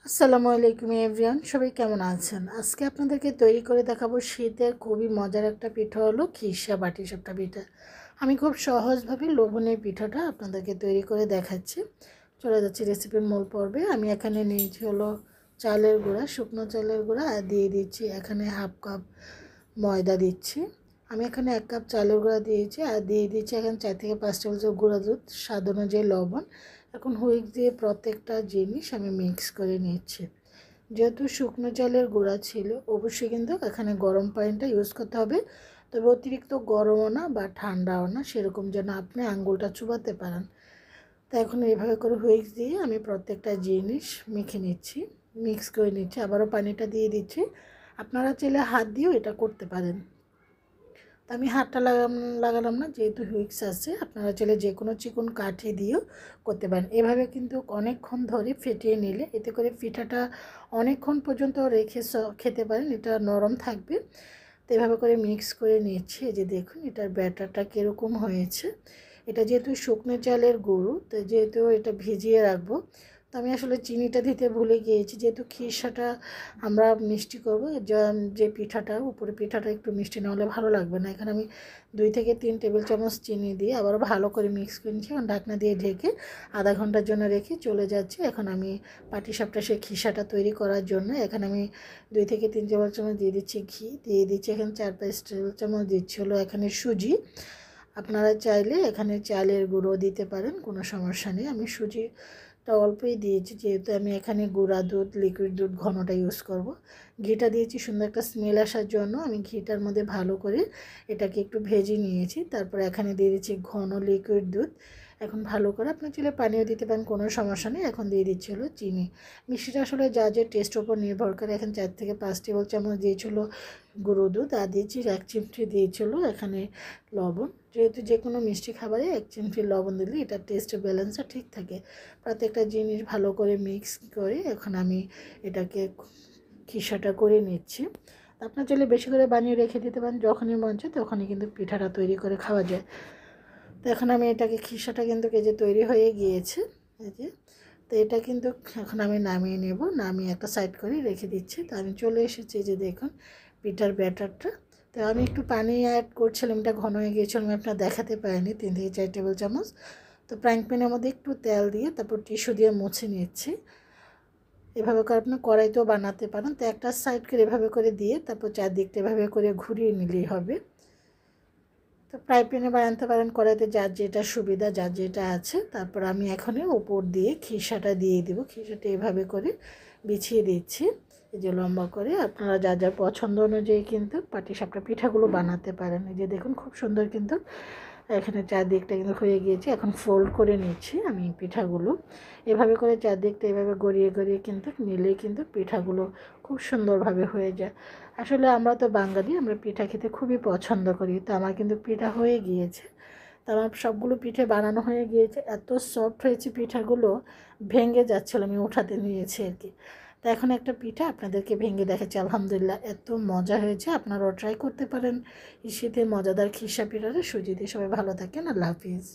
আসসালামু আলাইকুম এভরিওয়ান, সবাই কেমন আছেন? আজকে আপনাদেরকে তৈরি করে দেখাবো শীতের খুবই মজার একটা পিঠা হলো খিরসা বাটিসাপটা পিঠা। আমি খুব সহজভাবে লোভনীয় পিঠাটা আপনাদেরকে তৈরি করে দেখাচ্ছি। চলে যাচ্ছি রেসিপির মূল পর্বে। আমি এখানে নিয়েছি হলো চালের গুঁড়া, শুকনো চালের গুঁড়া, আর দিয়ে দিচ্ছি এখানে হাফ কাপ ময়দা দিচ্ছি। আমি এখানে 1 কাপ চালের গুঁড়া দিয়েছি, আর দিয়ে দিচ্ছি এখানে 4 থেকে 5 টেবিল চামচ গুঁড়া দুধ, স্বাদ অনুযায়ী লবণ। এখন হুইক দিয়ে প্রত্যেকটা জিনিস আমি মিক্স করে নিচ্ছি। যেহেতু শুকনো চালের গুঁড়া ছিল, অবশ্যই কিন্তু এখানে গরম পানিটা ইউজ করতে হবে। তবে অতিরিক্ত গরমও না বা ঠান্ডাও না, সেরকম যেন আপনি আঙ্গুলটা চুবাতে পারেন। তো এখন এইভাবে করে হুইক্স দিয়ে আমি প্রত্যেকটা জিনিস মেখে নিচ্ছি, মিক্স করে নিচ্ছি। আবারও পানিটা দিয়ে দিচ্ছি। আপনারা চাইলে হাত দিয়েও এটা করতে পারেন। তো আমি হাতটা লাগালাম না, যেহেতু হুইক্স আছে। আপনারা চাইলে যে কোনো চিকন কাঠি দিয়েও করতে পারেন। এভাবে কিন্তু অনেকক্ষণ ধরে ফেটিয়ে নিলে এতে করে পিঠাটা অনেকক্ষণ পর্যন্ত রেখে খেতে পারেন, এটা নরম থাকবে। তো এভাবে করে মিক্স করে নিচ্ছি। এই যে দেখুন এটার ব্যাটারটা কীরকম হয়েছে। এটা যেহেতু শুকনো চালের গুঁড়ো, তো যেহেতু এটা ভিজিয়ে রাখবো, তো আমি আসলে চিনিটা দিতে ভুলে গিয়েছি। যেহেতু খিরসাটা আমরা মিষ্টি করবো, যে পিঠাটা উপরে পিঠাটা একটু মিষ্টি না হলে ভালো লাগবে না। এখানে আমি 2 থেকে 3 টেবিল চামচ চিনি দিয়ে আবারও ভালো করে মিক্স করে নিচ্ছি। এখন ঢাকনা দিয়ে ঢেকে আধা ঘন্টার জন্য রেখে চলে যাচ্ছি। এখন আমি পাটিসাপটা সেই খিরসাটা তৈরি করার জন্য এখানে আমি 2 থেকে 3 টেবিল চামচ দিয়ে দিচ্ছি ঘি, দিয়ে দিচ্ছি এখানে 4-5 টেবিল চামচ দিচ্ছি হলো এখানে সুজি। আপনারা চাইলে এখানে চালের গুঁড়ো দিতে পারেন, কোনো সমস্যা নেই। আমি সুজিটা অল্পই দিয়েছি, যেহেতু আমি এখানে গুঁড়া দুধ, লিকুইড দুধ ঘনটা ইউজ করব। ঘিটা দিয়েছি সুন্দর একটা স্মেল আসার জন্য। আমি ঘিটার মধ্যে ভালো করে এটাকে একটু ভেজে নিয়েছি। তারপরে এখানে দিয়ে দিচ্ছি ঘন লিকুইড দুধ। এখন ভালো করে, আপনি চাইলে পানিও দিতে পারেন, কোনো সমস্যা নেই। এখন দিয়ে দিচ্ছি হলো চিনি। মিষ্টিটা আসলে যা যে টেস্টের উপর নির্ভর করে। এখন 4 থেকে 5 টেবিল চামচ দিয়েছিল গুঁড়ো দুধ, আর দিয়েছি 1 চিমটি দিয়েছিল এখানে লবণ। যেহেতু যে কোনো মিষ্টি খাবারে 1 চিমটি লবণ দিলে এটা টেস্টের ব্যালেন্সটা ঠিক থাকে। প্রত্যেকটা জিনিস ভালো করে মিক্স করে এখন আমি এটাকে খিসাটা করে নিচ্ছি। আপনার চাইলে বেশি করে বানিয়ে রেখে দিতে পারেন, যখনই মন চায় তখনই কিন্তু পিঠাটা তৈরি করে খাওয়া যায়। তো এখন আমি এটাকে খিসাটা কিন্তু এই যে তৈরি হয়ে গিয়েছে, এই যে। তো এটা কিন্তু এখন আমি নামিয়ে নেব, নামিয়ে একটা সাইড করে রেখে দিচ্ছি। তো আমি চলে এসেছি, যে দেখুন পিঠার ব্যাটারটা। তো আমি একটু পানি অ্যাড করছিলাম, এটা ঘন হয়ে গিয়েছিল, আমি আপনার দেখাতে পারিনি। 3 থেকে 4 টেবিল চামচ। তো ফ্রাইং প্যানের মধ্যে একটু তেল দিয়ে তারপর টিস্যু দিয়ে মুছে নিচ্ছি। এভাবে করে আপনি কড়াইতেও বানাতে পারেন। তো একটা সাইড করে এভাবে করে দিয়ে তারপর চারদিকটা এভাবে করে ঘুরিয়ে নিলেই হবে। তো ফ্রাই প্যানে বানাতে পারেন, কড়াইতে যার যেটা সুবিধা, যার যেটা আছে। তারপর আমি এখনই ওপর দিয়ে খিসাটা দিয়ে দিব। খিসাটা এভাবে করে বিছিয়ে দিচ্ছি, এই যে লম্বা করে। আপনারা যার যার পছন্দ অনুযায়ী কিন্তু পাটিসাপটা পিঠাগুলো বানাতে পারেন। এই যে দেখুন খুব সুন্দর কিন্তু এখানে চারদিকটা কিন্তু হয়ে গিয়েছে। এখন ফোল্ড করে নিচ্ছি আমি পিঠাগুলো। এভাবে করে চারদিকটা এভাবে গড়িয়ে গড়িয়ে কিন্তু নিলেই কিন্তু পিঠাগুলো খুব সুন্দরভাবে হয়ে যায়। আসলে আমরা তো বাঙালি, আমরা পিঠা খেতে খুবই পছন্দ করি। তো আমার কিন্তু পিঠা হয়ে গিয়েছে। তো আমার সবগুলো পিঠে বানানো হয়ে গিয়েছে। এত সফট হয়েছে পিঠাগুলো, ভেঙে যাচ্ছিলো, আমি উঠাতে নিয়েছি আর কি। তো এখন একটা পিঠা আপনাদেরকে ভেঙে দেখাচ্ছি। আলহামদুলিল্লাহ এত মজা হয়েছে, আপনারাও ট্রাই করতে পারেন এই শীতে মজাদার খিরসা পিঠাটা সুজি দিয়ে। সবাই ভালো থাকেন, আল্লাহ হাফিজ।